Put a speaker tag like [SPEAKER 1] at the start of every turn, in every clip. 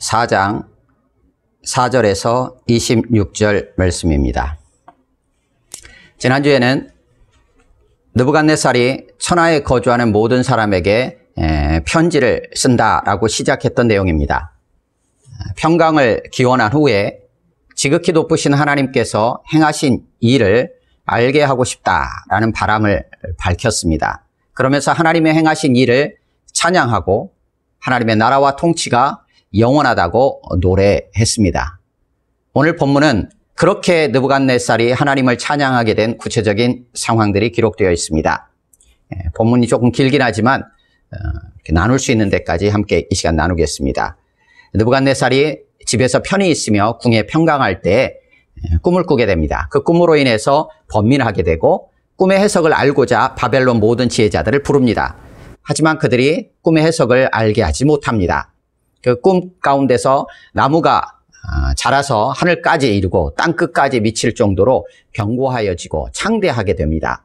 [SPEAKER 1] 4장 4절에서 26절 말씀입니다. 지난주에는 느부갓네살이 천하에 거주하는 모든 사람에게 편지를 쓴다라고 시작했던 내용입니다. 평강을 기원한 후에 지극히 높으신 하나님께서 행하신 일을 알게 하고 싶다라는 바람을 밝혔습니다. 그러면서 하나님의 행하신 일을 찬양하고 하나님의 나라와 통치가 영원하다고 노래했습니다. 오늘 본문은 그렇게 느부갓네살이 하나님을 찬양하게 된 구체적인 상황들이 기록되어 있습니다. 본문이 조금 길긴 하지만 나눌 수 있는 데까지 함께 이 시간 나누겠습니다. 느부갓네살이 집에서 편히 있으며 궁에 평강할 때 꿈을 꾸게 됩니다. 그 꿈으로 인해서 번민하게 되고 꿈의 해석을 알고자 바벨론 모든 지혜자들을 부릅니다. 하지만 그들이 꿈의 해석을 알게 하지 못합니다. 그 꿈 가운데서 나무가 자라서 하늘까지 이르고 땅끝까지 미칠 정도로 견고하여지고 창대하게 됩니다.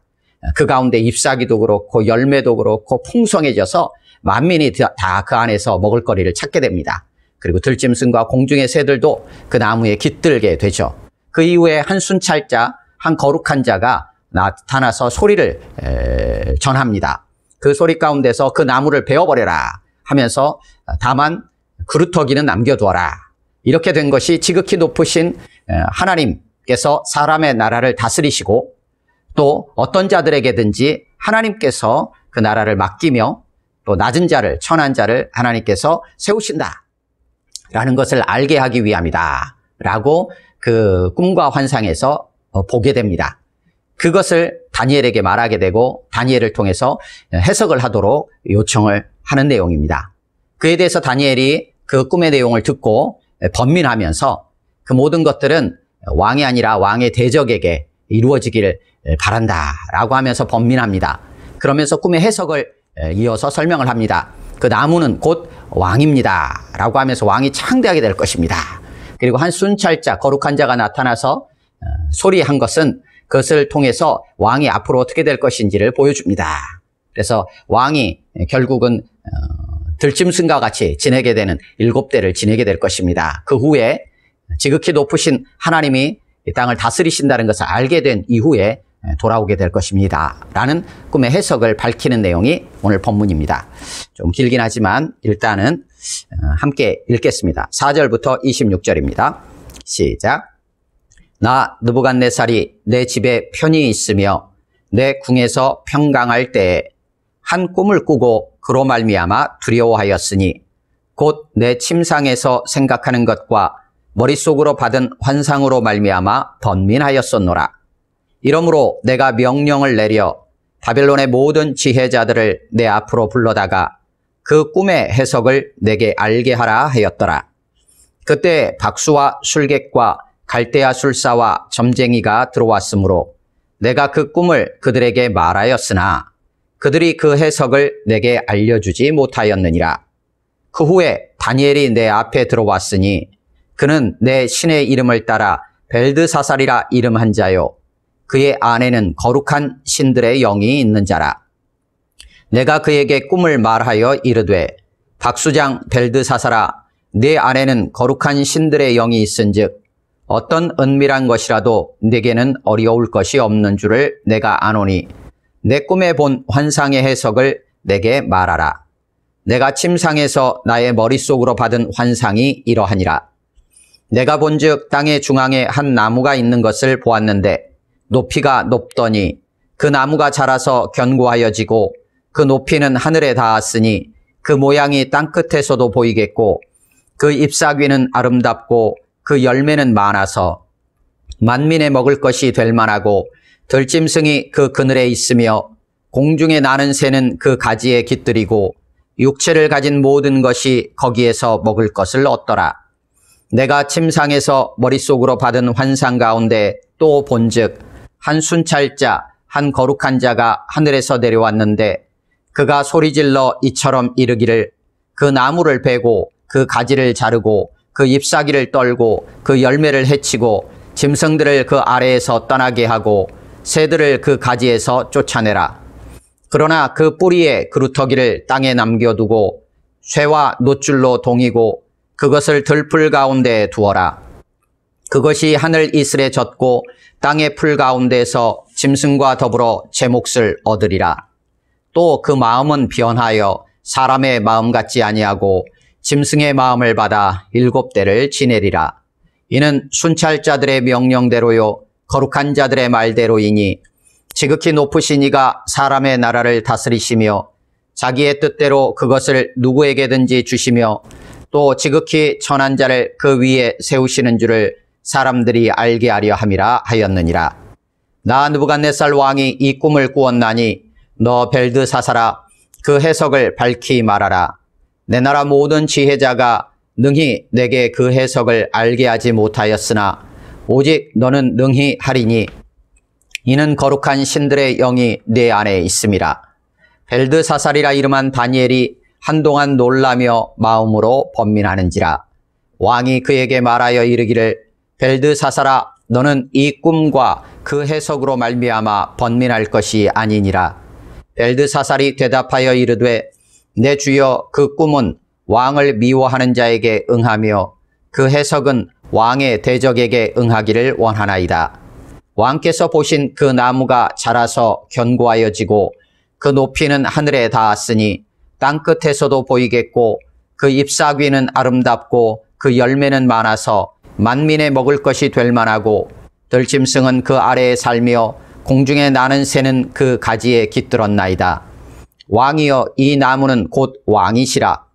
[SPEAKER 1] 그 가운데 잎사귀도 그렇고 열매도 그렇고 풍성해져서 만민이 다 그 안에서 먹을거리를 찾게 됩니다. 그리고 들짐승과 공중의 새들도 그 나무에 깃들게 되죠. 그 이후에 한 순찰자, 한 거룩한 자가 나타나서 소리를 전합니다. 그 소리 가운데서 그 나무를 베어버려라 하면서 다만 그루터기는 남겨두어라. 이렇게 된 것이 지극히 높으신 하나님께서 사람의 나라를 다스리시고 또 어떤 자들에게든지 하나님께서 그 나라를 맡기며 또 낮은 자를, 천한 자를 하나님께서 세우신다 라는 것을 알게 하기 위함이다 라고 그 꿈과 환상에서 보게 됩니다. 그것을 다니엘에게 말하게 되고 다니엘을 통해서 해석을 하도록 요청을 하는 내용입니다. 그에 대해서 다니엘이 그 꿈의 내용을 듣고 번민하면서 그 모든 것들은 왕이 아니라 왕의 대적에게 이루어지기를 바란다라고 하면서 번민합니다. 그러면서 꿈의 해석을 이어서 설명을 합니다. 그 나무는 곧 왕입니다 라고 하면서 왕이 창대하게 될 것입니다. 그리고 한 순찰자, 거룩한 자가 나타나서 소리한 것은 그것을 통해서 왕이 앞으로 어떻게 될 것인지를 보여줍니다. 그래서 왕이 결국은 들짐승과 같이 지내게 되는 7대를 지내게 될 것입니다. 그 후에 지극히 높으신 하나님이 이 땅을 다스리신다는 것을 알게 된 이후에 돌아오게 될 것입니다. 라는 꿈의 해석을 밝히는 내용이 오늘 본문입니다. 좀 길긴 하지만 일단은 함께 읽겠습니다. 4절부터 26절입니다. 시작. 나 느부갓네살이 내 집에 편히 있으며 내 궁에서 평강할 때에 한 꿈을 꾸고 그로 말미암아 두려워하였으니 곧 내 침상에서 생각하는 것과 머릿속으로 받은 환상으로 말미암아 번민하였었노라. 이러므로 내가 명령을 내려 바벨론의 모든 지혜자들을 내 앞으로 불러다가 그 꿈의 해석을 내게 알게 하라 하였더라. 그때 박수와 술객과 갈대아 술사와 점쟁이가 들어왔으므로 내가 그 꿈을 그들에게 말하였으나 그들이 그 해석을 내게 알려주지 못하였느니라. 그 후에 다니엘이 내 앞에 들어왔으니 그는 내 신의 이름을 따라 벨드사살이라 이름한 자요. 그의 안에는 거룩한 신들의 영이 있는 자라. 내가 그에게 꿈을 말하여 이르되 박수장 벨드사살아, 네 안에는 거룩한 신들의 영이 있은즉 어떤 은밀한 것이라도 네게는 어려울 것이 없는 줄을 내가 아노니 내 꿈에 본 환상의 해석을 내게 말하라. 내가 침상에서 나의 머릿속으로 받은 환상이 이러하니라. 내가 본즉 땅의 중앙에 한 나무가 있는 것을 보았는데 높이가 높더니 그 나무가 자라서 견고하여지고 그 높이는 하늘에 닿았으니 그 모양이 땅끝에서도 보이겠고 그 잎사귀는 아름답고 그 열매는 많아서 만민의 먹을 것이 될 만하고 들짐승이 그 그늘에 있으며 공중에 나는 새는 그 가지에 깃들이고 육체를 가진 모든 것이 거기에서 먹을 것을 얻더라. 내가 침상에서 머릿속으로 받은 환상 가운데 또 본즉 한 순찰자, 한 거룩한 자가 하늘에서 내려왔는데 그가 소리질러 이처럼 이르기를 그 나무를 베고 그 가지를 자르고 그 잎사귀를 떨고 그 열매를 해치고 짐승들을 그 아래에서 떠나게 하고 새들을 그 가지에서 쫓아내라. 그러나 그 뿌리에 그루터기를 땅에 남겨두고 쇠와 놋줄로 동이고 그것을 들풀 가운데 두어라. 그것이 하늘 이슬에 젖고 땅의 풀 가운데서 짐승과 더불어 제 몫을 얻으리라. 또 그 마음은 변하여 사람의 마음 같지 아니하고 짐승의 마음을 받아 7대를 지내리라. 이는 순찰자들의 명령대로요 거룩한 자들의 말대로이니 지극히 높으신 이가 사람의 나라를 다스리시며 자기의 뜻대로 그것을 누구에게든지 주시며 또 지극히 천한 자를 그 위에 세우시는 줄을 사람들이 알게 하려 함이라 하였느니라. 나 느부갓네살 왕이 이 꿈을 꾸었나니 너 벨드사사라 그 해석을 밝히 말하라. 내 나라 모든 지혜자가 능히 내게 그 해석을 알게 하지 못하였으나 오직 너는 능히 하리니 이는 거룩한 신들의 영이 내 안에 있음이라. 벨드사살이라 이름한 다니엘이 한동안 놀라며 마음으로 번민하는지라. 왕이 그에게 말하여 이르기를 벨드사살아 너는 이 꿈과 그 해석으로 말미암아 번민할 것이 아니니라. 벨드사살이 대답하여 이르되 내 주여 그 꿈은 왕을 미워하는 자에게 응하며 그 해석은 왕의 대적에게 응하기를 원하나이다. 왕께서 보신 그 나무가 자라서 견고하여지고 그 높이는 하늘에 닿았으니 땅끝에서도 보이겠고 그 잎사귀는 아름답고 그 열매는 많아서 만민의 먹을 것이 될 만하고 들짐승은 그 아래에 살며 공중에 나는 새는 그 가지에 깃들었나이다. 왕이여 이 나무는 곧 왕이시라.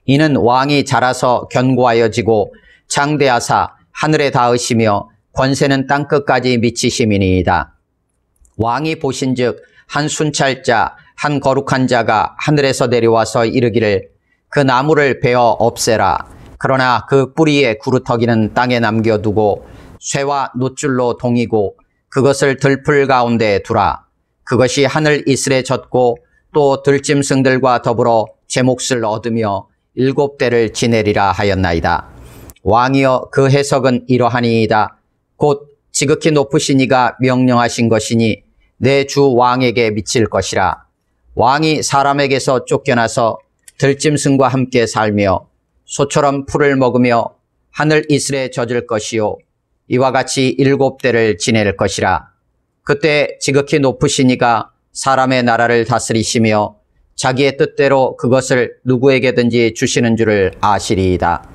[SPEAKER 1] 이는 왕이 자라서 견고하여지고 장대하사 하늘에 닿으시며 권세는 땅끝까지 미치심이니이다. 왕이 보신즉 한 순찰자 한 거룩한 자가 하늘에서 내려와서 이르기를 그 나무를 베어 없애라. 그러나 그 뿌리에 구루터기는 땅에 남겨두고 쇠와 놋줄로 동이고 그것을 들풀 가운데 두라. 그것이 하늘 이슬에 젖고 또 들짐승들과 더불어 제 몫을 얻으며 7대를 지내리라 하였나이다. 왕이여 그 해석은 이러하니이다. 곧 지극히 높으신 이가 명령하신 것이니 내 주 왕에게 미칠 것이라. 왕이 사람에게서 쫓겨나서 들짐승과 함께 살며 소처럼 풀을 먹으며 하늘 이슬에 젖을 것이요 이와 같이 7대를 지낼 것이라. 그때 지극히 높으신 이가 사람의 나라를 다스리시며 자기의 뜻대로 그것을 누구에게든지 주시는 줄을 아시리이다.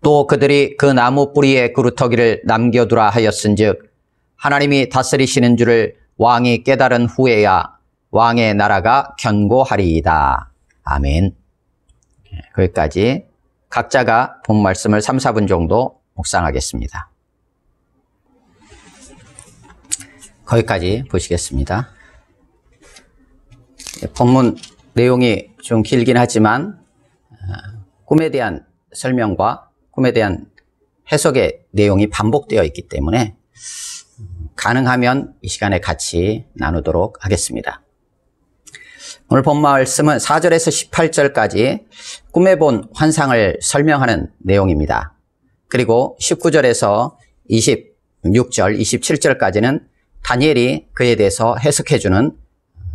[SPEAKER 1] 또 그들이 그 나무 뿌리에 구루터기를 남겨두라 하였은즉 하나님이 다스리시는 줄을 왕이 깨달은 후에야 왕의 나라가 견고하리이다. 아멘. 거기까지 각자가 본 말씀을 3, 4분 정도 묵상하겠습니다. 거기까지 보시겠습니다. 본문 내용이 좀 길긴 하지만 꿈에 대한 설명과 꿈에 대한 해석의 내용이 반복되어 있기 때문에 가능하면 이 시간에 같이 나누도록 하겠습니다. 오늘 본 말씀은 4절에서 18절까지 꿈에 본 환상을 설명하는 내용입니다. 그리고 19절에서 26절, 27절까지는 다니엘이 그에 대해서 해석해주는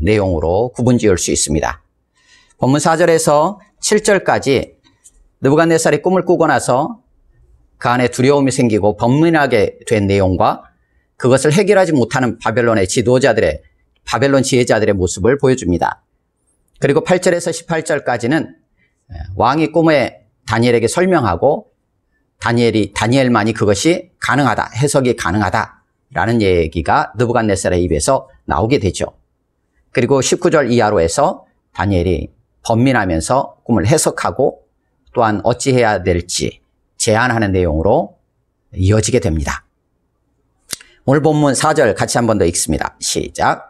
[SPEAKER 1] 내용으로 구분지을 수 있습니다. 본문 4절에서 7절까지 느부갓네살이 꿈을 꾸고 나서 그 안에 두려움이 생기고 번민하게 된 내용과 그것을 해결하지 못하는 바벨론의 지도자들의, 바벨론 지혜자들의 모습을 보여줍니다. 그리고 8절에서 18절까지는 왕이 꿈에 다니엘에게 설명하고 다니엘만이 그것이 가능하다, 해석이 가능하다라는 얘기가 느부갓네살의 입에서 나오게 되죠. 그리고 19절 이하로 해서 다니엘이 번민하면서 꿈을 해석하고 또한 어찌해야 될지 제안하는 내용으로 이어지게 됩니다. 오늘 본문 4절 같이 한 번 더 읽습니다. 시작.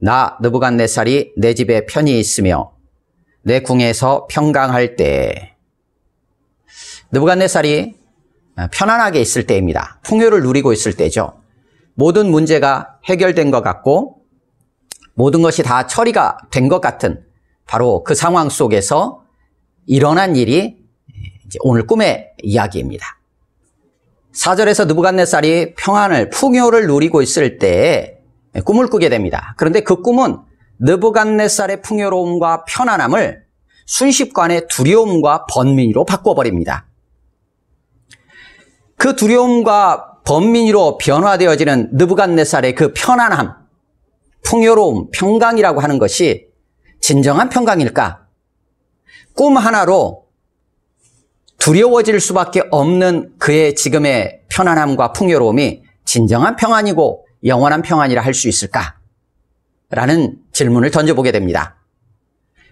[SPEAKER 1] 나 느부갓네살이 내 집에 편히 있으며 내 궁에서 평강할 때. 느부갓네살이 편안하게 있을 때입니다. 풍요를 누리고 있을 때죠. 모든 문제가 해결된 것 같고 모든 것이 다 처리가 된 것 같은 바로 그 상황 속에서 일어난 일이 이제 오늘 꿈의 이야기입니다. 4절에서 느부갓네살이 풍요를 누리고 있을 때 꿈을 꾸게 됩니다. 그런데 그 꿈은 느부갓네살의 풍요로움과 편안함을 순식간에 두려움과 번민으로 바꿔버립니다. 그 두려움과 번민으로 변화되어지는 느부갓네살의 그 편안함, 풍요로움, 평강이라고 하는 것이 진정한 평강일까? 꿈 하나로 두려워질 수밖에 없는 그의 지금의 편안함과 풍요로움이 진정한 평안이고 영원한 평안이라 할 수 있을까? 라는 질문을 던져보게 됩니다.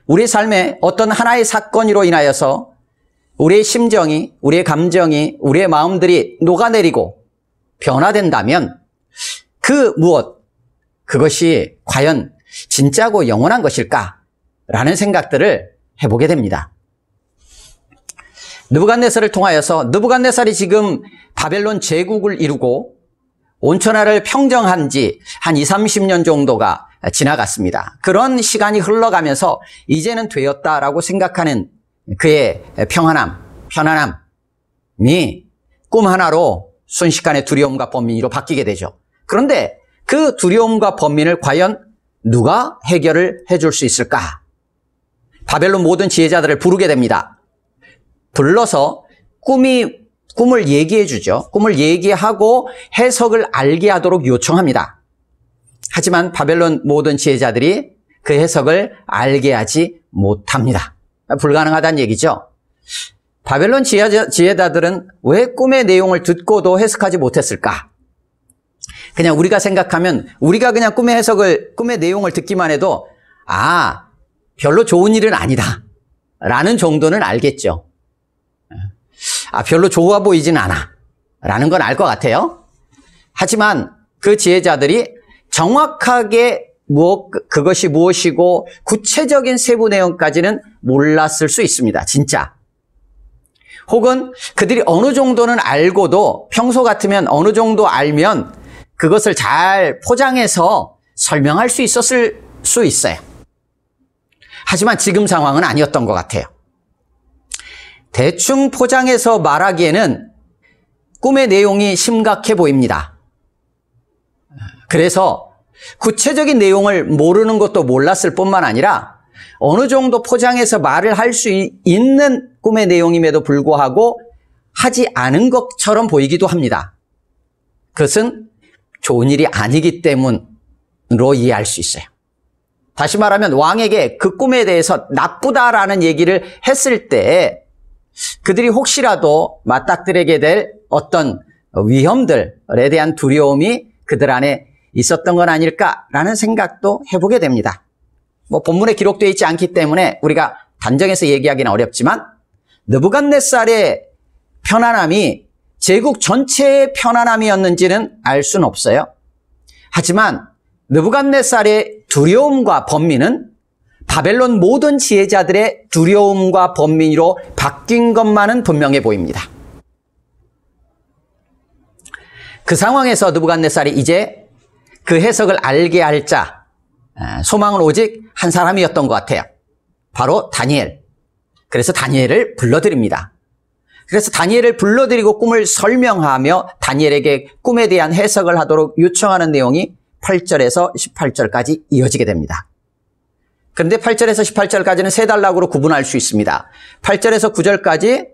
[SPEAKER 1] 우리 삶에 어떤 하나의 사건으로 인하여서 우리의 심정이, 우리의 감정이, 우리의 마음들이 녹아내리고 변화된다면 그 무엇, 그것이 과연 진짜고 영원한 것일까? 라는 생각들을 해보게 됩니다. 느부갓네살을 통하여서 느부갓네살이 지금 바벨론 제국을 이루고 온천하를 평정한 지 한 20, 30년 정도가 지나갔습니다. 그런 시간이 흘러가면서 이제는 되었다라고 생각하는 그의 평안함, 편안함이 꿈 하나로 순식간에 두려움과 번민으로 바뀌게 되죠. 그런데 그 두려움과 번민을 과연 누가 해결을 해줄 수 있을까? 바벨론 모든 지혜자들을 부르게 됩니다. 불러서 꿈을 얘기해 주죠. 꿈을 얘기하고 해석을 알게 하도록 요청합니다. 하지만 바벨론 모든 지혜자들이 그 해석을 알게 하지 못합니다. 불가능하다는 얘기죠. 바벨론 지혜자들은 왜 꿈의 내용을 듣고도 해석하지 못했을까? 그냥 우리가 생각하면 우리가 그냥 꿈의 내용을 듣기만 해도 별로 좋은 일은 아니다 라는 정도는 알겠죠. 별로 좋아 보이진 않아 라는 건 알 것 같아요. 하지만 그 지혜자들이 정확하게 그것이 무엇이고 구체적인 세부 내용까지는 몰랐을 수 있습니다. 진짜. 혹은 그들이 어느 정도는 알고도 평소 같으면 어느 정도 알면 그것을 잘 포장해서 설명할 수 있었을 수 있어요. 하지만 지금 상황은 아니었던 것 같아요. 대충 포장해서 말하기에는 꿈의 내용이 심각해 보입니다. 그래서 구체적인 내용을 모르는 것도 몰랐을 뿐만 아니라 어느 정도 포장해서 말을 할 수 있는 꿈의 내용임에도 불구하고 하지 않은 것처럼 보이기도 합니다. 그것은 좋은 일이 아니기 때문으로 이해할 수 있어요. 다시 말하면 왕에게 그 꿈에 대해서 나쁘다라는 얘기를 했을 때 그들이 혹시라도 맞닥뜨리게 될 어떤 위험들에 대한 두려움이 그들 안에 있었던 건 아닐까라는 생각도 해보게 됩니다. 본문에 기록되어 있지 않기 때문에 우리가 단정해서 얘기하기는 어렵지만 느부갓네살의 편안함이 제국 전체의 편안함이었는지는 알 수는 없어요. 하지만 느부갓네살의 두려움과 번민은 바벨론 모든 지혜자들의 두려움과 번민으로 바뀐 것만은 분명해 보입니다. 그 상황에서 느부갓네살이 이제 그 해석을 알게 할 자, 소망은 오직 한 사람이었던 것 같아요. 바로 다니엘. 그래서 다니엘을 불러드립니다. 그래서 다니엘을 불러드리고 꿈을 설명하며 다니엘에게 꿈에 대한 해석을 하도록 요청하는 내용이 8절에서 18절까지 이어지게 됩니다. 그런데 8절에서 18절까지는 세 단락으로 구분할 수 있습니다. 8절에서 9절까지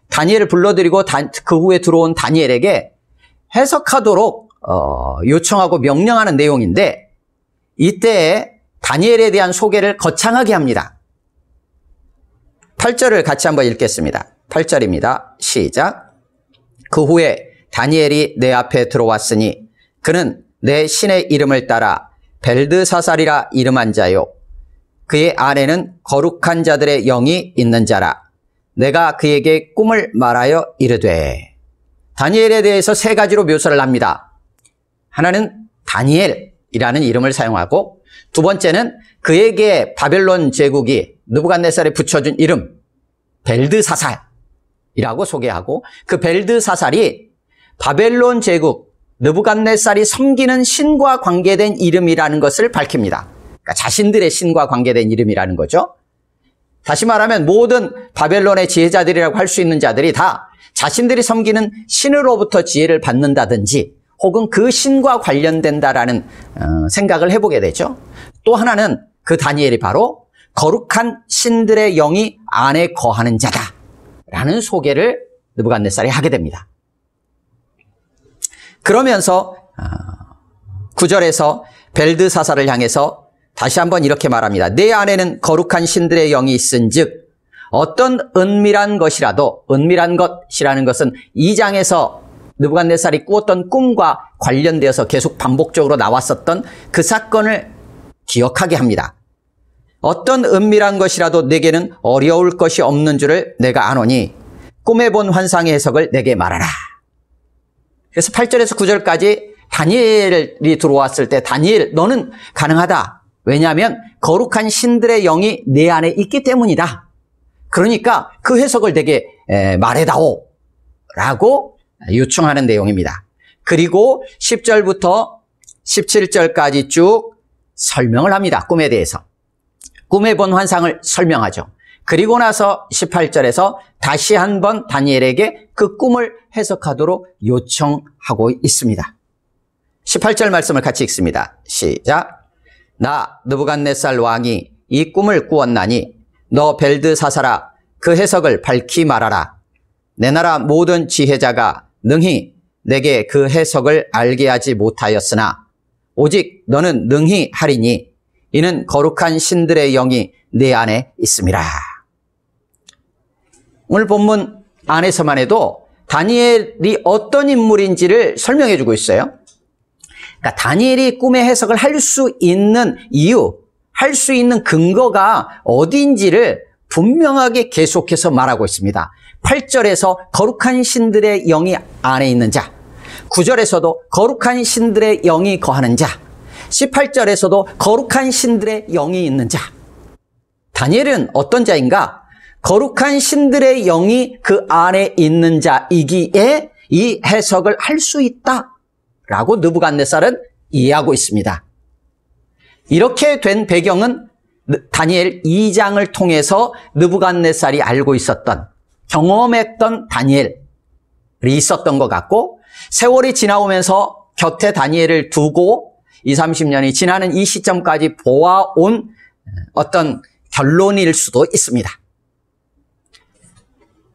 [SPEAKER 1] 다니엘을 불러드리고 그 후에 들어온 다니엘에게 해석하도록 요청하고 명령하는 내용인데 이때 다니엘에 대한 소개를 거창하게 합니다. 8절을 같이 한번 읽겠습니다. 8절입니다. 시작. 그 후에 다니엘이 내 앞에 들어왔으니 그는 내 신의 이름을 따라 벨드사살이라 이름한 자요. 그의 안에는 거룩한 자들의 영이 있는 자라. 내가 그에게 꿈을 말하여 이르되. 다니엘에 대해서 세 가지로 묘사를 합니다. 하나는 다니엘이라는 이름을 사용하고 두 번째는 그에게 바벨론 제국이 느부갓네살에 붙여준 이름 벨드사살이라고 소개하고 그 벨드사살이 바벨론 제국 느부갓네살이 섬기는 신과 관계된 이름이라는 것을 밝힙니다. 그러니까 자신들의 신과 관계된 이름이라는 거죠. 다시 말하면 모든 바벨론의 지혜자들이라고 할 수 있는 자들이 다 자신들이 섬기는 신으로부터 지혜를 받는다든지 혹은 그 신과 관련된다라는 생각을 해보게 되죠. 또 하나는 그 다니엘이 바로 거룩한 신들의 영이 안에 거하는 자다 라는 소개를 느부갓네살이 하게 됩니다. 그러면서 9절에서 벨드사살을 향해서 다시 한번 이렇게 말합니다. 내 안에는 거룩한 신들의 영이 있은즉 어떤 은밀한 것이라도, 은밀한 것이라는 것은 2장에서 느부갓네살이 꾸었던 꿈과 관련되어서 계속 반복적으로 나왔었던 그 사건을 기억하게 합니다. 어떤 은밀한 것이라도 내게는 어려울 것이 없는 줄을 내가 아노니 꿈에 본 환상의 해석을 내게 말하라. 그래서 8절에서 9절까지 다니엘이 들어왔을 때 다니엘 너는 가능하다. 왜냐하면 거룩한 신들의 영이 내 안에 있기 때문이다. 그러니까 그 해석을 내게 말해다오 라고 요청하는 내용입니다. 그리고 10절부터 17절까지 쭉 설명을 합니다. 꿈에 대해서. 꿈에 본 환상을 설명하죠. 그리고 나서 18절에서 다시 한번 다니엘에게 그 꿈을 해석하도록 요청하고 있습니다. 18절 말씀을 같이 읽습니다. 시작. 나 느부갓네살 왕이 이 꿈을 꾸었나니 너 벨드사살아 그 해석을 밝히 말하라. 내 나라 모든 지혜자가 능히 내게 그 해석을 알게 하지 못하였으나 오직 너는 능히 하리니 이는 거룩한 신들의 영이 내 안에 있음이라. 오늘 본문 안에서만 해도 다니엘이 어떤 인물인지를 설명해 주고 있어요. 그러니까 다니엘이 꿈의 해석을 할 수 있는 이유, 할 수 있는 근거가 어디인지를 분명하게 계속해서 말하고 있습니다. 8절에서 거룩한 신들의 영이 안에 있는 자, 9절에서도 거룩한 신들의 영이 거하는 자, 18절에서도 거룩한 신들의 영이 있는 자. 다니엘은 어떤 자인가? 거룩한 신들의 영이 그 안에 있는 자이기에 이 해석을 할 수 있다라고 느부갓네살은 이해하고 있습니다. 이렇게 된 배경은 다니엘 2장을 통해서 느부갓네살이 알고 있었던, 경험했던 다니엘이 있었던 것 같고, 세월이 지나오면서 곁에 다니엘을 두고 20, 30년이 지나는 이 시점까지 보아온 어떤 결론일 수도 있습니다.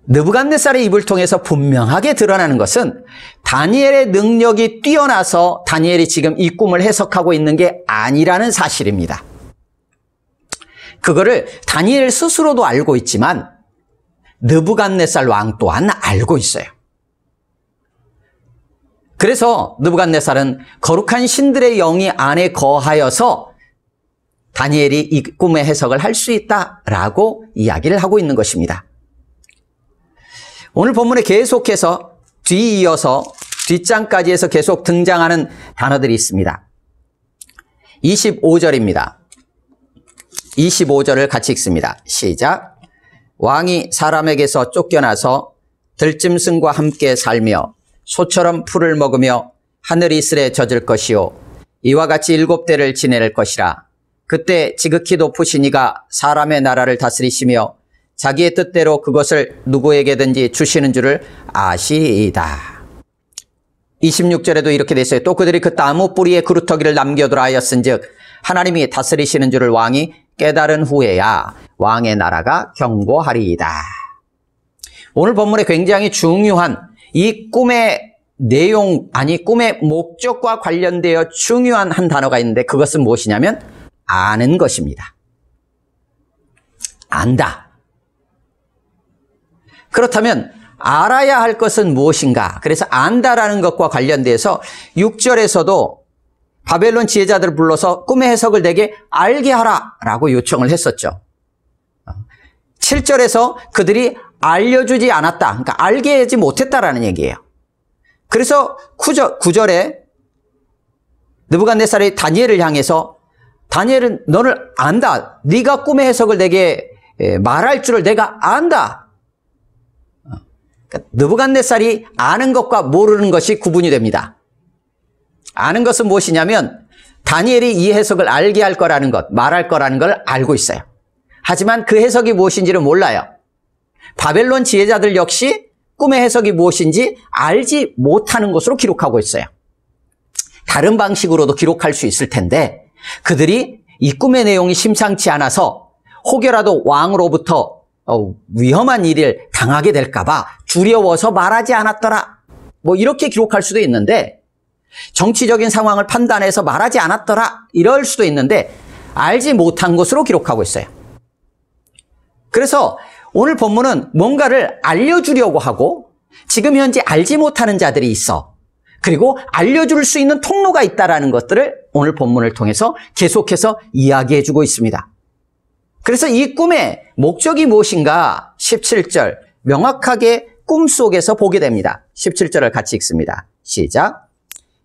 [SPEAKER 1] 느부갓네살의 입을 통해서 분명하게 드러나는 것은 다니엘의 능력이 뛰어나서 다니엘이 지금 이 꿈을 해석하고 있는 게 아니라는 사실입니다. 그거를 다니엘 스스로도 알고 있지만 느부갓네살 왕 또한 알고 있어요. 그래서 느부갓네살은 거룩한 신들의 영이 안에 거하여서 다니엘이 이 꿈의 해석을 할 수 있다라고 이야기를 하고 있는 것입니다. 오늘 본문에 계속해서 뒤이어서 뒷장까지 해서 계속 등장하는 단어들이 있습니다. 25절입니다. 25절을 같이 읽습니다. 시작. 왕이 사람에게서 쫓겨나서 들짐승과 함께 살며 소처럼 풀을 먹으며 하늘 이슬에 젖을 것이요 이와 같이 7대를 지낼 것이라. 그때 지극히 높으신 이가 사람의 나라를 다스리시며 자기의 뜻대로 그것을 누구에게든지 주시는 줄을 아시이다. 26절에도 이렇게 돼 있어요. 또 그들이 그 나무 뿌리에 그루터기를 남겨두라 하였은즉 하나님이 다스리시는 줄을 왕이 깨달은 후에야 왕의 나라가 견고하리이다. 오늘 본문에 굉장히 중요한 이 꿈의 내용, 아니 꿈의 목적과 관련되어 중요한 한 단어가 있는데 그것은 무엇이냐면 아는 것입니다. 안다. 그렇다면 알아야 할 것은 무엇인가? 그래서 안다라는 것과 관련돼서 6절에서도 바벨론 지혜자들을 불러서 꿈의 해석을 내게 알게 하라라고 요청을 했었죠. 7절에서 그들이 알려주지 않았다. 그러니까 알게 하지 못했다라는 얘기예요. 그래서 9절에 느부갓네살이 다니엘을 향해서 다니엘은 너를 안다. 네가 꿈의 해석을 내게 말할 줄을 내가 안다. 느부갓네살이 아는 것과 모르는 것이 구분이 됩니다. 아는 것은 무엇이냐면 다니엘이 이 해석을 알게 할 거라는 것, 말할 거라는 걸 알고 있어요. 하지만 그 해석이 무엇인지를 몰라요. 바벨론 지혜자들 역시 꿈의 해석이 무엇인지 알지 못하는 것으로 기록하고 있어요. 다른 방식으로도 기록할 수 있을 텐데 그들이 이 꿈의 내용이 심상치 않아서 혹여라도 왕으로부터 위험한 일을 당하게 될까봐 두려워서 말하지 않았더라. 뭐 이렇게 기록할 수도 있는데, 정치적인 상황을 판단해서 말하지 않았더라 이럴 수도 있는데, 알지 못한 것으로 기록하고 있어요. 그래서 오늘 본문은 뭔가를 알려주려고 하고 지금 현재 알지 못하는 자들이 있어. 그리고 알려줄 수 있는 통로가 있다는 것들을 오늘 본문을 통해서 계속해서 이야기해주고 있습니다. 그래서 이 꿈의 목적이 무엇인가 17절 명확하게 꿈속에서 보게 됩니다. 17절을 같이 읽습니다. 시작.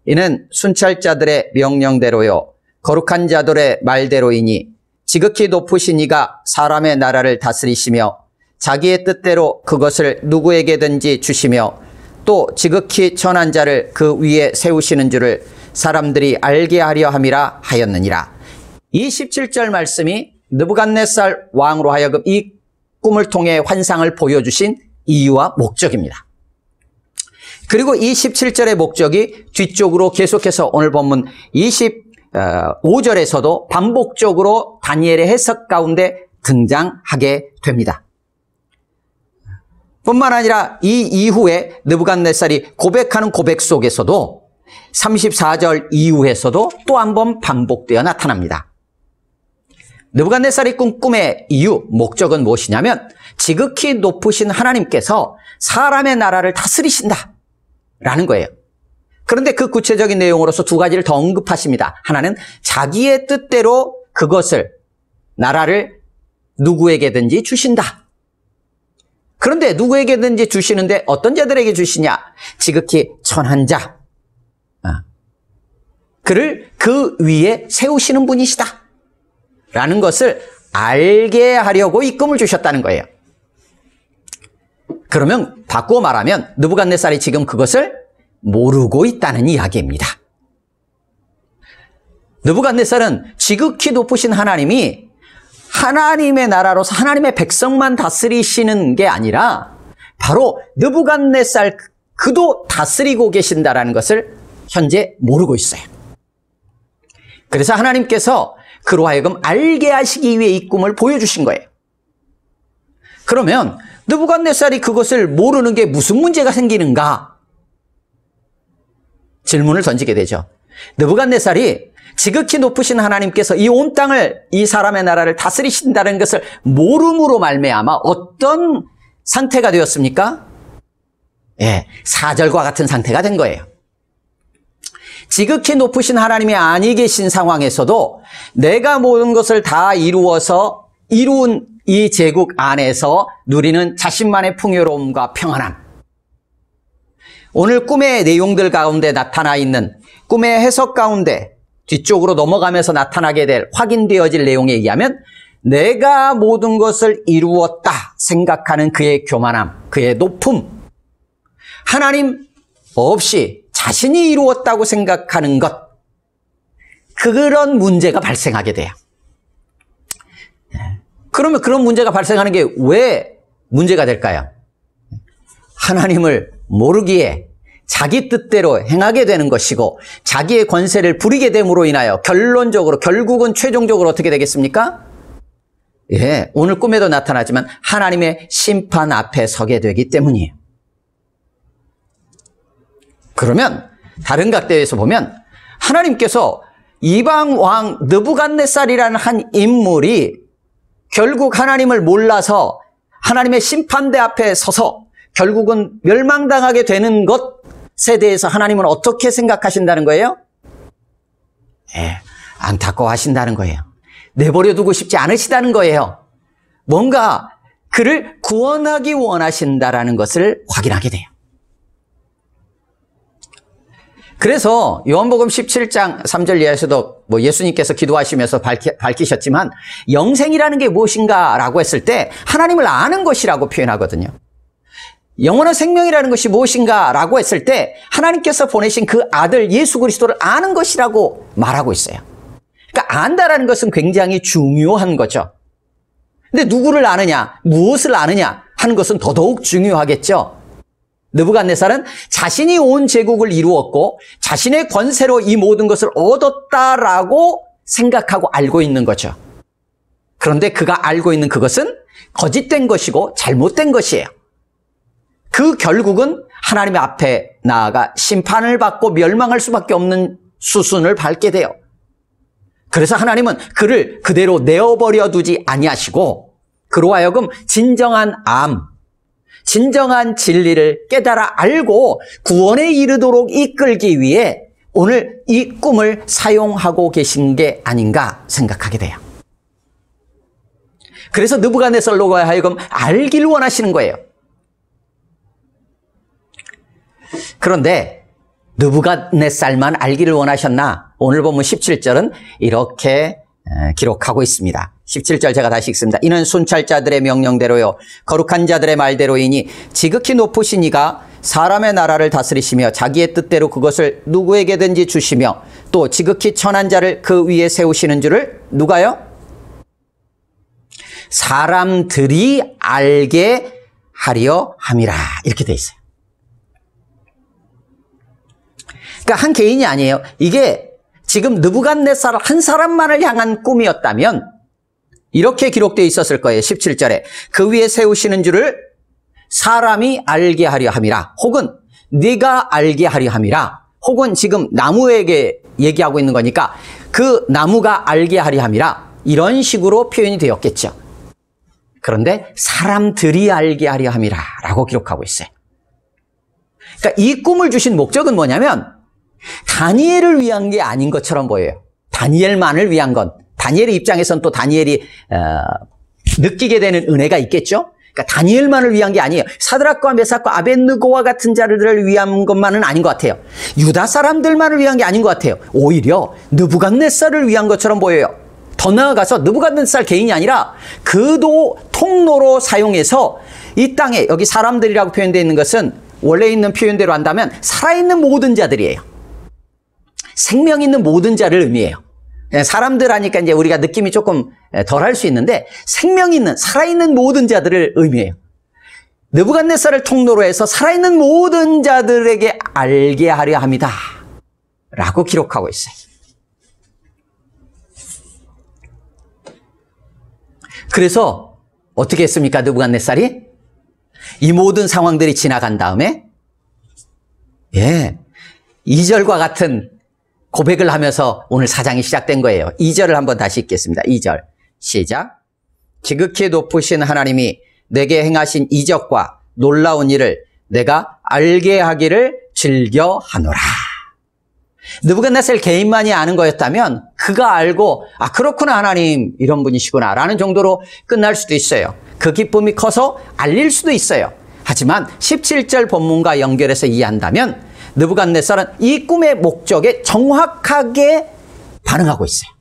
[SPEAKER 1] 이는 순찰자들의 명령대로요 거룩한 자들의 말대로이니 지극히 높으신 이가 사람의 나라를 다스리시며 자기의 뜻대로 그것을 누구에게든지 주시며 또 지극히 천한 자를 그 위에 세우시는 줄을 사람들이 알게 하려 함이라 하였느니라. 이 17절 말씀이 느부갓네살 왕으로 하여금 이 꿈을 통해 환상을 보여주신 이유와 목적입니다. 그리고 이 17절의 목적이 뒤쪽으로 계속해서 오늘 본문 25절에서도 반복적으로 다니엘의 해석 가운데 등장하게 됩니다. 뿐만 아니라 이 이후에 느부갓네살이 고백하는 고백 속에서도 34절 이후에서도 또 한 번 반복되어 나타납니다. 느부갓네살이 꾼 꿈의 이유, 목적은 무엇이냐면 지극히 높으신 하나님께서 사람의 나라를 다스리신다 라는 거예요. 그런데 그 구체적인 내용으로서 두 가지를 더 언급하십니다. 하나는 자기의 뜻대로 그것을, 나라를 누구에게든지 주신다. 그런데 누구에게든지 주시는데 어떤 자들에게 주시냐? 지극히 천한 자. 그를 그 위에 세우시는 분이시다 라는 것을 알게 하려고 이 꿈을 주셨다는 거예요. 그러면 바꾸어 말하면 느부갓네살이 지금 그것을 모르고 있다는 이야기입니다. 느부갓네살은 지극히 높으신 하나님이 하나님의 나라로서 하나님의 백성만 다스리시는 게 아니라 바로 느부갓네살 그도 다스리고 계신다라는 것을 현재 모르고 있어요. 그래서 하나님께서 그로 하여금 알게 하시기 위해 이 꿈을 보여주신 거예요. 그러면 느부갓네살이 그것을 모르는 게 무슨 문제가 생기는가? 질문을 던지게 되죠. 느부갓네살이 지극히 높으신 하나님께서 이 온 땅을, 이 사람의 나라를 다스리신다는 것을 모름으로 말미암아 어떤 상태가 되었습니까? 사절과 같은 상태가 된 거예요. 지극히 높으신 하나님이 아니 계신 상황에서도 내가 모든 것을 다 이룬 이 제국 안에서 누리는 자신만의 풍요로움과 평안함. 오늘 꿈의 내용들 가운데 나타나 있는 꿈의 해석 가운데 뒤쪽으로 넘어가면서 나타나게 될 확인되어질 내용에 의하면 내가 모든 것을 이루었다 생각하는 그의 교만함, 그의 높음, 하나님 없이 자신이 이루었다고 생각하는 것, 그런 문제가 발생하게 돼요. 그러면 그런 문제가 발생하는 게 왜 문제가 될까요? 하나님을 모르기에 자기 뜻대로 행하게 되는 것이고 자기의 권세를 부리게 됨으로 인하여 결국은 최종적으로 어떻게 되겠습니까? 오늘 꿈에도 나타나지만 하나님의 심판 앞에 서게 되기 때문이에요. 그러면 다른 각도에서 보면 하나님께서 이방 왕 느부갓네살이라는 한 인물이 결국 하나님을 몰라서 하나님의 심판대 앞에 서서 결국은 멸망당하게 되는 것에 대해서 하나님은 어떻게 생각하신다는 거예요? 안타까워하신다는 거예요. 내버려 두고 싶지 않으시다는 거예요. 뭔가 그를 구원하기 원하신다라는 것을 확인하게 돼요. 그래서 요한복음 17장 3절 이하에서도 예수님께서 기도하시면서 밝히셨지만 영생이라는 게 무엇인가라고 했을 때 하나님을 아는 것이라고 표현하거든요. 영원한 생명이라는 것이 무엇인가라고 했을 때 하나님께서 보내신 그 아들 예수 그리스도를 아는 것이라고 말하고 있어요. 그러니까 안다라는 것은 굉장히 중요한 거죠. 근데 누구를 아느냐, 무엇을 아느냐 하는 것은 더더욱 중요하겠죠. 느부갓네살은 자신이 온 제국을 이루었고 자신의 권세로 이 모든 것을 얻었다라고 생각하고 알고 있는 거죠. 그런데 그가 알고 있는 그것은 거짓된 것이고 잘못된 것이에요. 그 결국은 하나님 앞에 나아가 심판을 받고 멸망할 수밖에 없는 수순을 밟게 돼요. 그래서 하나님은 그를 그대로 내어버려 두지 아니하시고 그로 하여금 진정한 진정한 진리를 깨달아 알고 구원에 이르도록 이끌기 위해 오늘 이 꿈을 사용하고 계신 게 아닌가 생각하게 돼요. 그래서 느부갓네살로 하여금 알길 원하시는 거예요. 그런데 느부갓네살만 알기를 원하셨나? 오늘 본문 17절은 이렇게 기록하고 있습니다. 17절 제가 다시 읽습니다. 이는 순찰자들의 명령대로요 거룩한 자들의 말대로이니 지극히 높으신 이가 사람의 나라를 다스리시며 자기의 뜻대로 그것을 누구에게든지 주시며 또 지극히 천한 자를 그 위에 세우시는 줄을 누가요? 사람들이 알게 하려 함이라 이렇게 돼 있어요. 그러니까 한 개인이 아니에요. 이게 지금 느부갓네살 한 사람만을 향한 꿈이었다면 이렇게 기록되어 있었을 거예요. 17절에 그 위에 세우시는 줄을 사람이 알게 하려 함이라 혹은 네가 알게 하려 함이라 혹은 지금 나무에게 얘기하고 있는 거니까 그 나무가 알게 하려 함이라 이런 식으로 표현이 되었겠죠. 그런데 사람들이 알게 하려 함이라 라고 기록하고 있어요. 그러니까 이 꿈을 주신 목적은 뭐냐면 다니엘을 위한 게 아닌 것처럼 보여요. 다니엘만을 위한 건 다니엘의 입장에서는 또 다니엘이 느끼게 되는 은혜가 있겠죠. 그러니까 다니엘만을 위한 게 아니에요. 사드락과 메삭과 아벳느고와 같은 자들을 위한 것만은 아닌 것 같아요. 유다 사람들만을 위한 게 아닌 것 같아요. 오히려 느부갓네살을 위한 것처럼 보여요. 더 나아가서 느부갓네살 개인이 아니라 그도 통로로 사용해서 이 땅에 여기 사람들이라고 표현되어 있는 것은 원래 있는 표현대로 한다면 살아있는 모든 자들이에요. 생명 있는 모든 자를 의미해요. 사람들 하니까 이제 우리가 느낌이 조금 덜 할 수 있는데 생명 있는 살아있는 모든 자들을 의미해요. 느부갓네살을 통로로 해서 살아있는 모든 자들에게 알게 하려 합니다 라고 기록하고 있어요. 그래서 어떻게 했습니까? 느부갓네살이 이 모든 상황들이 지나간 다음에 2절과 같은 고백을 하면서 오늘 사장이 시작된 거예요. 2절을 한번 다시 읽겠습니다. 2절 시작. 지극히 높으신 하나님이 내게 행하신 이적과 놀라운 일을 내가 알게 하기를 즐겨하노라. 느부갓네살 개인만이 아는 거였다면 그가 알고 그렇구나 하나님 이런 분이시구나 라는 정도로 끝날 수도 있어요. 그 기쁨이 커서 알릴 수도 있어요. 하지만 17절 본문과 연결해서 이해한다면 느부갓네살은 이 꿈의 목적에 정확하게 반응하고 있어요.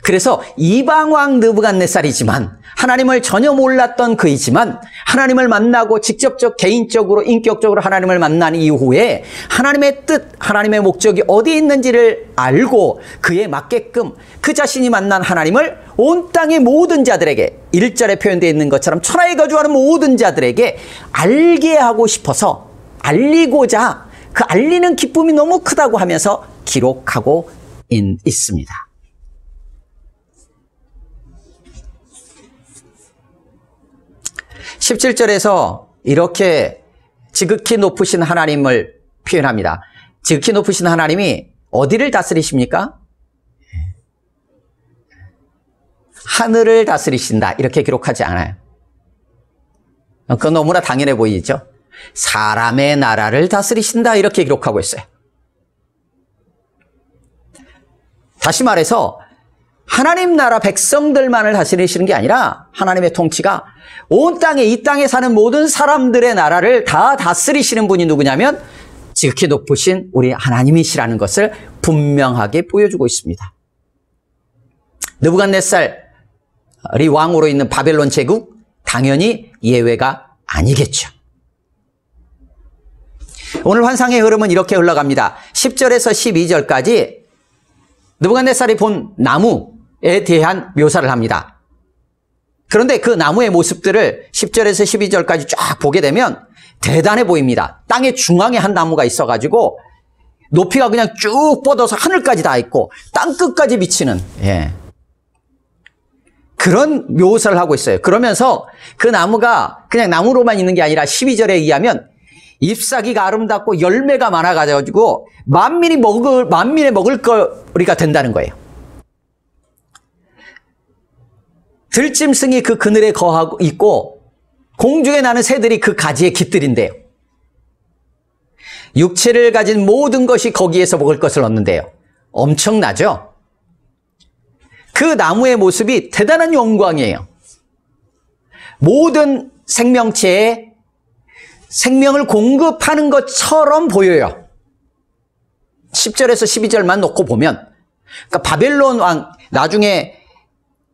[SPEAKER 1] 그래서 이방왕 느부갓네살이지만 하나님을 전혀 몰랐던 그이지만 하나님을 만나고 직접적 개인적으로 인격적으로 하나님을 만난 이후에 하나님의 뜻, 하나님의 목적이 어디에 있는지를 알고 그에 맞게끔 그 자신이 만난 하나님을 온 땅의 모든 자들에게 1절에 표현되어 있는 것처럼 천하에 거주하는 모든 자들에게 알게 하고 싶어서 알리고자 그 알리는 기쁨이 너무 크다고 하면서 기록하고 있습니다. (17절에서) 이렇게 지극히 높으신 하나님을 표현합니다. 지극히 높으신 하나님이 어디를 다스리십니까? 하늘을 다스리신다 이렇게 기록하지 않아요. 그건 너무나 당연해 보이죠? 사람의 나라를 다스리신다 이렇게 기록하고 있어요. 다시 말해서 하나님 나라 백성들만을 다스리시는 게 아니라 하나님의 통치가 온 땅에 이 땅에 사는 모든 사람들의 나라를 다 다스리시는 분이 누구냐면 지극히 높으신 우리 하나님이시라는 것을 분명하게 보여주고 있습니다. 느부갓네살이 왕으로 있는 바벨론 제국 당연히 예외가 아니겠죠. 오늘 환상의 흐름은 이렇게 흘러갑니다. 10절에서 12절까지 느부갓네살이 본 나무에 대한 묘사를 합니다. 그런데 그 나무의 모습들을 10절에서 12절까지 쫙 보게 되면 대단해 보입니다. 땅의 중앙에 한 나무가 있어가지고 높이가 그냥 쭉 뻗어서 하늘까지 다 있고 땅끝까지 비치는 그런 묘사를 하고 있어요. 그러면서 그 나무가 그냥 나무로만 있는 게 아니라 12절에 의하면 잎사귀가 아름답고 열매가 많아가지고 만민의 먹을 거리가 된다는 거예요. 들짐승이 그 그늘에 거하고 있고 공중에 나는 새들이 그 가지에 깃들인대요. 육체를 가진 모든 것이 거기에서 먹을 것을 얻는데요. 엄청나죠? 그 나무의 모습이 대단한 영광이에요. 모든 생명체에 생명을 공급하는 것처럼 보여요. 10절에서 12절만 놓고 보면, 그러니까 바벨론 왕, 나중에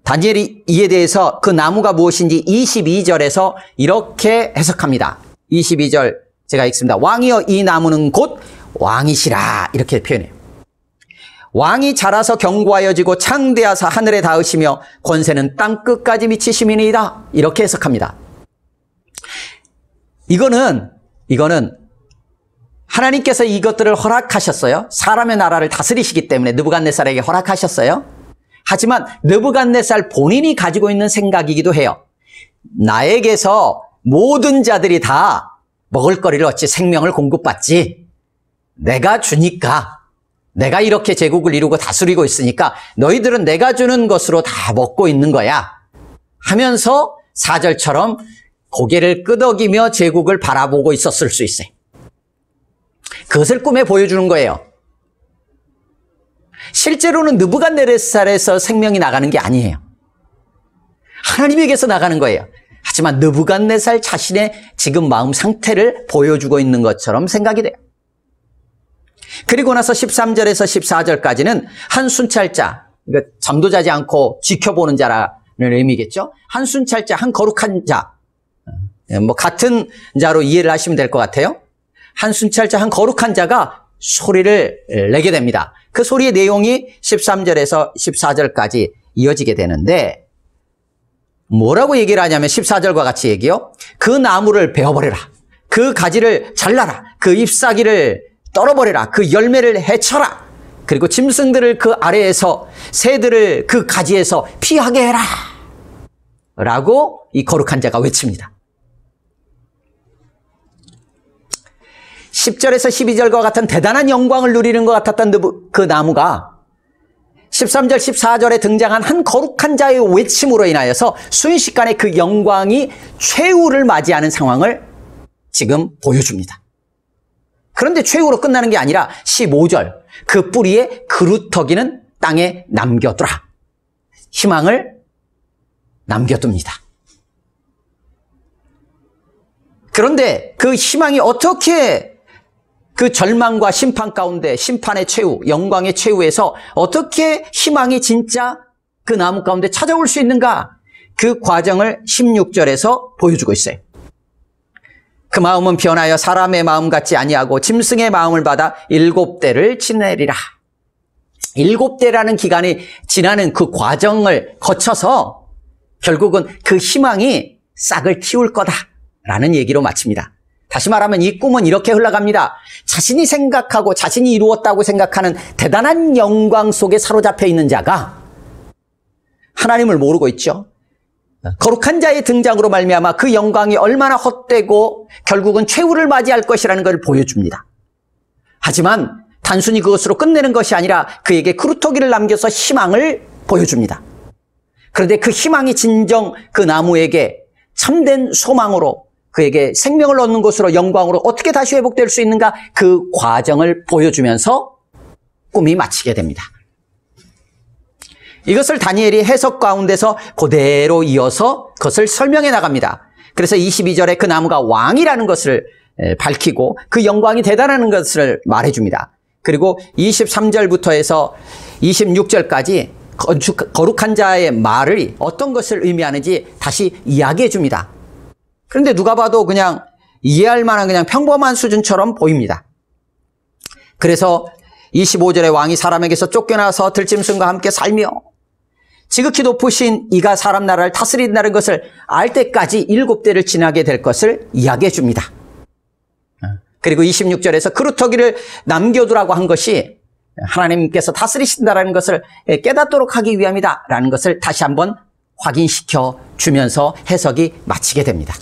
[SPEAKER 1] 다니엘이 이에 대해서 그 나무가 무엇인지 22절에서 이렇게 해석합니다. 22절 제가 읽습니다. 왕이여 이 나무는 곧 왕이시라, 이렇게 표현해요. 왕이 자라서 견고하여지고 창대하사 하늘에 닿으시며 권세는 땅 끝까지 미치심이니이다, 이렇게 해석합니다. 이거는 하나님께서 이것들을 허락하셨어요. 사람의 나라를 다스리시기 때문에 느부갓네살에게 허락하셨어요. 하지만 느부갓네살 본인이 가지고 있는 생각이기도 해요. 나에게서 모든 자들이 다 먹을거리를 얻지, 생명을 공급받지, 내가 주니까, 내가 이렇게 제국을 이루고 다스리고 있으니까 너희들은 내가 주는 것으로 다 먹고 있는 거야 하면서 4절처럼 고개를 끄덕이며 제국을 바라보고 있었을 수 있어요. 그것을 꿈에 보여주는 거예요. 실제로는 느부갓네살에서 생명이 나가는 게 아니에요. 하나님에게서 나가는 거예요. 하지만 느부갓네살 자신의 지금 마음 상태를 보여주고 있는 것처럼 생각이 돼요. 그리고 나서 13절에서 14절까지는 한 순찰자, 그러니까 잠도 자지 않고 지켜보는 자라는 의미겠죠. 한 순찰자, 한 거룩한 자, 뭐 같은 자로 이해를 하시면 될 것 같아요. 한 순찰자, 한 거룩한 자가 소리를 내게 됩니다. 그 소리의 내용이 13절에서 14절까지 이어지게 되는데 뭐라고 얘기를 하냐면 14절과 같이 얘기요. 그 나무를 베어버려라. 그 가지를 잘라라. 그 잎사귀를 떨어버려라. 그 열매를 해쳐라. 그리고 짐승들을 그 아래에서, 새들을 그 가지에서 피하게 해라. 라고 이 거룩한 자가 외칩니다. 10절에서 12절과 같은 대단한 영광을 누리는 것 같았던 그 나무가 13절, 14절에 등장한 한 거룩한 자의 외침으로 인하여서 순식간에 그 영광이 최후를 맞이하는 상황을 지금 보여줍니다. 그런데 최후로 끝나는 게 아니라 15절, 그 뿌리에 그루터기는 땅에 남겨두라. 희망을 남겨둡니다. 그런데 그 희망이 어떻게 그 절망과 심판 가운데, 심판의 최후, 영광의 최후에서 어떻게 희망이 진짜 그 나무 가운데 찾아올 수 있는가? 그 과정을 16절에서 보여주고 있어요. 그 마음은 변하여 사람의 마음 같지 아니하고 짐승의 마음을 받아 7대를 지내리라. 7대라는 기간이 지나는 그 과정을 거쳐서 결국은 그 희망이 싹을 틔울 거다라는 얘기로 마칩니다. 다시 말하면 이 꿈은 이렇게 흘러갑니다. 자신이 생각하고 자신이 이루었다고 생각하는 대단한 영광 속에 사로잡혀 있는 자가 하나님을 모르고 있죠. 거룩한 자의 등장으로 말미암아 그 영광이 얼마나 헛되고 결국은 최후를 맞이할 것이라는 것을 보여줍니다. 하지만 단순히 그것으로 끝내는 것이 아니라 그에게 그루터기를 남겨서 희망을 보여줍니다. 그런데 그 희망이 진정 그 나무에게 참된 소망으로, 그에게 생명을 얻는 것으로, 영광으로 어떻게 다시 회복될 수 있는가, 그 과정을 보여주면서 꿈이 마치게 됩니다. 이것을 다니엘이 해석 가운데서 그대로 이어서 그것을 설명해 나갑니다. 그래서 22절에 그 나무가 왕이라는 것을 밝히고 그 영광이 대단한 것을 말해줍니다. 그리고 23절부터 해서 26절까지 거룩한 자의 말이 어떤 것을 의미하는지 다시 이야기해 줍니다. 그런데 누가 봐도 그냥 이해할 만한 그냥 평범한 수준처럼 보입니다. 그래서 25절에 왕이 사람에게서 쫓겨나서 들짐승과 함께 살며 지극히 높으신 이가 사람 나라를 다스린다는 것을 알 때까지 7대를 지나게 될 것을 이야기해 줍니다. 그리고 26절에서 그루터기를 남겨두라고 한 것이 하나님께서 다스리신다라는 것을 깨닫도록 하기 위함이다라는 것을 다시 한번 확인시켜 주면서 해석이 마치게 됩니다.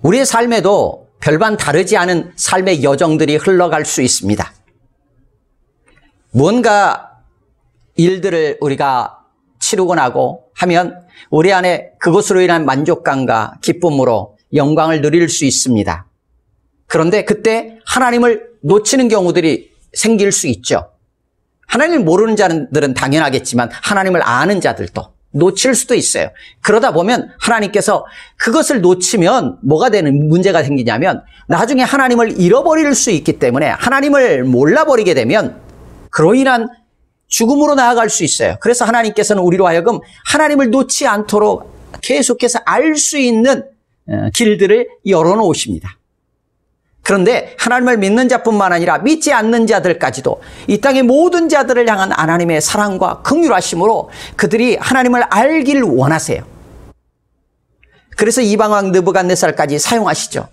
[SPEAKER 1] 우리의 삶에도 별반 다르지 않은 삶의 여정들이 흘러갈 수 있습니다. 뭔가 일들을 우리가 치르고 나고 하면 우리 안에 그것으로 인한 만족감과 기쁨으로 영광을 누릴 수 있습니다. 그런데 그때 하나님을 놓치는 경우들이 생길 수 있죠. 하나님을 모르는 자들은 당연하겠지만 하나님을 아는 자들도 놓칠 수도 있어요. 그러다 보면 하나님께서 그것을 놓치면 뭐가 되는 문제가 생기냐면 나중에 하나님을 잃어버릴 수 있기 때문에 하나님을 몰라버리게 되면 그로 인한 죽음으로 나아갈 수 있어요. 그래서 하나님께서는 우리로 하여금 하나님을 놓지 않도록 계속해서 알 수 있는 길들을 열어놓으십니다. 그런데 하나님을 믿는 자뿐만 아니라 믿지 않는 자들까지도 이 땅의 모든 자들을 향한 하나님의 사랑과 긍휼하심으로 그들이 하나님을 알기를 원하세요. 그래서 이방왕 느부갓네살까지 사용하시죠.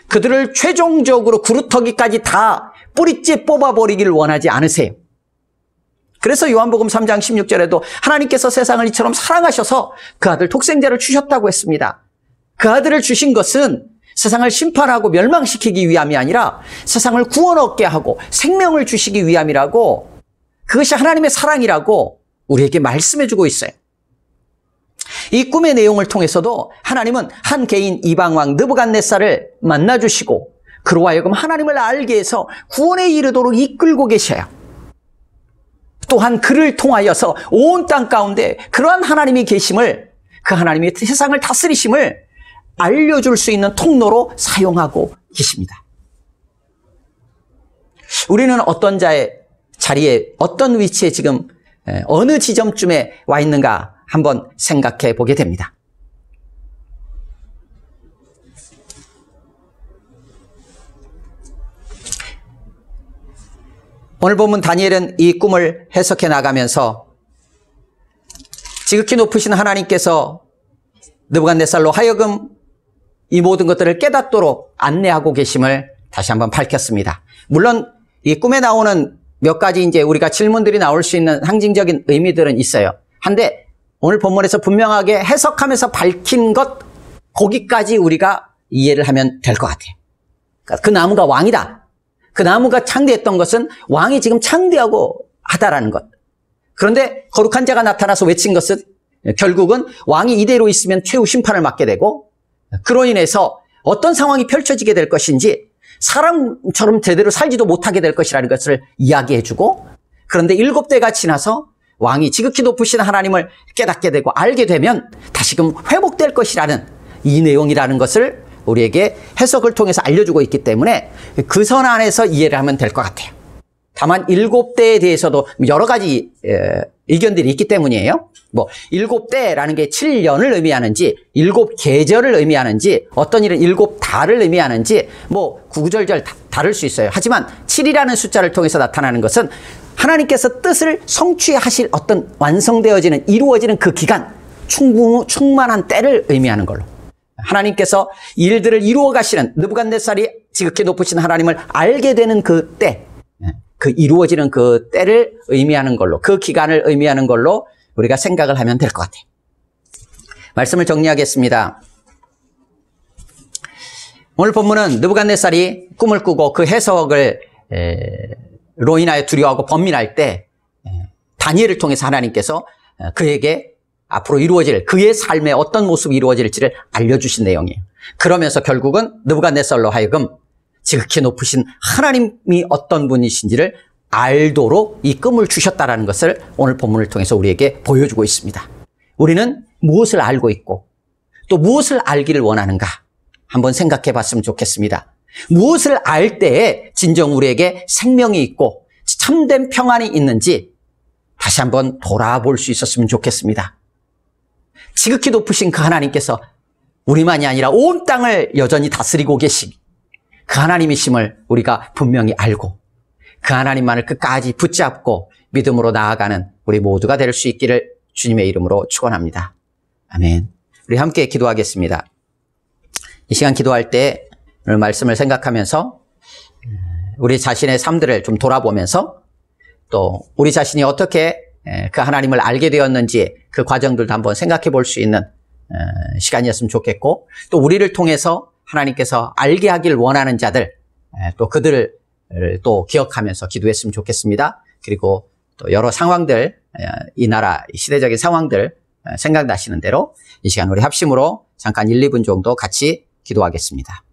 [SPEAKER 1] 그들을 최종적으로 구루터기까지 다 뿌리째 뽑아버리기를 원하지 않으세요. 그래서 요한복음 3장 16절에도 하나님께서 세상을 이처럼 사랑하셔서 그 아들 독생자를 주셨다고 했습니다. 그 아들을 주신 것은 세상을 심판하고 멸망시키기 위함이 아니라 세상을 구원 얻게 하고 생명을 주시기 위함이라고, 그것이 하나님의 사랑이라고 우리에게 말씀해주고 있어요. 이 꿈의 내용을 통해서도 하나님은 한 개인 이방왕 느부갓네살을 만나주시고 그로 하여금 하나님을 알게 해서 구원에 이르도록 이끌고 계셔요. 또한 그를 통하여서 온 땅 가운데 그러한 하나님이 계심을, 그 하나님의 세상을 다스리심을 알려줄 수 있는 통로로 사용하고 계십니다. 우리는 어떤 자리에 어떤 위치에 지금 어느 지점쯤에 와 있는가 한번 생각해 보게 됩니다. 오늘 본문 다니엘은 이 꿈을 해석해 나가면서 지극히 높으신 하나님께서 느부갓네살로 하여금 이 모든 것들을 깨닫도록 안내하고 계심을 다시 한번 밝혔습니다. 물론 이 꿈에 나오는 몇 가지 이제 우리가 질문들이 나올 수 있는 상징적인 의미들은 있어요. 한데 오늘 본문에서 분명하게 해석하면서 밝힌 것, 거기까지 우리가 이해를 하면 될 것 같아요. 그러니까 그 나무가 왕이다. 그 나무가 창대했던 것은 왕이 지금 창대하고 하다라는 것. 그런데 거룩한 자가 나타나서 외친 것은 결국은 왕이 이대로 있으면 최후 심판을 맞게 되고, 그로 인해서 어떤 상황이 펼쳐지게 될 것인지 사람처럼 제대로 살지도 못하게 될 것이라는 것을 이야기해주고, 그런데 7대가 지나서 왕이 지극히 높으신 하나님을 깨닫게 되고 알게 되면 다시금 회복될 것이라는 이 내용이라는 것을 우리에게 해석을 통해서 알려주고 있기 때문에 그 선 안에서 이해를 하면 될 것 같아요. 다만 7대에 대해서도 여러 가지 의견들이 있기 때문이에요. 7대라는 게 7년을 의미하는지 7계절을 의미하는지 어떤 일은 7달을 의미하는지 구구절절 다를 수 있어요. 하지만 7이라는 숫자를 통해서 나타나는 것은 하나님께서 뜻을 성취하실 어떤 완성되어지는, 이루어지는 그 기간, 충만한 때를 의미하는 걸로, 하나님께서 일들을 이루어 가시는, 느부갓네살이 지극히 높으신 하나님을 알게 되는 그 때, 그 이루어지는 그 때를 의미하는 걸로, 그 기간을 의미하는 걸로 우리가 생각을 하면 될 것 같아요. 말씀을 정리하겠습니다. 오늘 본문은 느부갓네살이 꿈을 꾸고 그 해석을 로 인하여 두려워하고 번민할 때 다니엘을 통해서 하나님께서 그에게 앞으로 이루어질 그의 삶의 어떤 모습이 이루어질지를 알려주신 내용이에요. 그러면서 결국은 느부갓네살로 하여금 지극히 높으신 하나님이 어떤 분이신지를 알도록 이 꿈을 주셨다라는 것을 오늘 본문을 통해서 우리에게 보여주고 있습니다. 우리는 무엇을 알고 있고 또 무엇을 알기를 원하는가 한번 생각해 봤으면 좋겠습니다. 무엇을 알 때에 진정 우리에게 생명이 있고 참된 평안이 있는지 다시 한번 돌아볼 수 있었으면 좋겠습니다. 지극히 높으신 그 하나님께서 우리만이 아니라 온 땅을 여전히 다스리고 계신 그 하나님이심을 우리가 분명히 알고 그 하나님만을 끝까지 붙잡고 믿음으로 나아가는 우리 모두가 될 수 있기를 주님의 이름으로 축원합니다. 아멘. 우리 함께 기도하겠습니다. 이 시간 기도할 때 오늘 말씀을 생각하면서 우리 자신의 삶들을 좀 돌아보면서 또 우리 자신이 어떻게 그 하나님을 알게 되었는지 그 과정들도 한번 생각해 볼 수 있는 시간이었으면 좋겠고, 또 우리를 통해서 하나님께서 알게 하길 원하는 자들, 또 그들을 또 기억하면서 기도했으면 좋겠습니다. 그리고 또 여러 상황들, 이 나라 시대적인 상황들 생각나시는 대로 이 시간 우리 합심으로 잠깐 1, 2분 정도 같이 기도하겠습니다.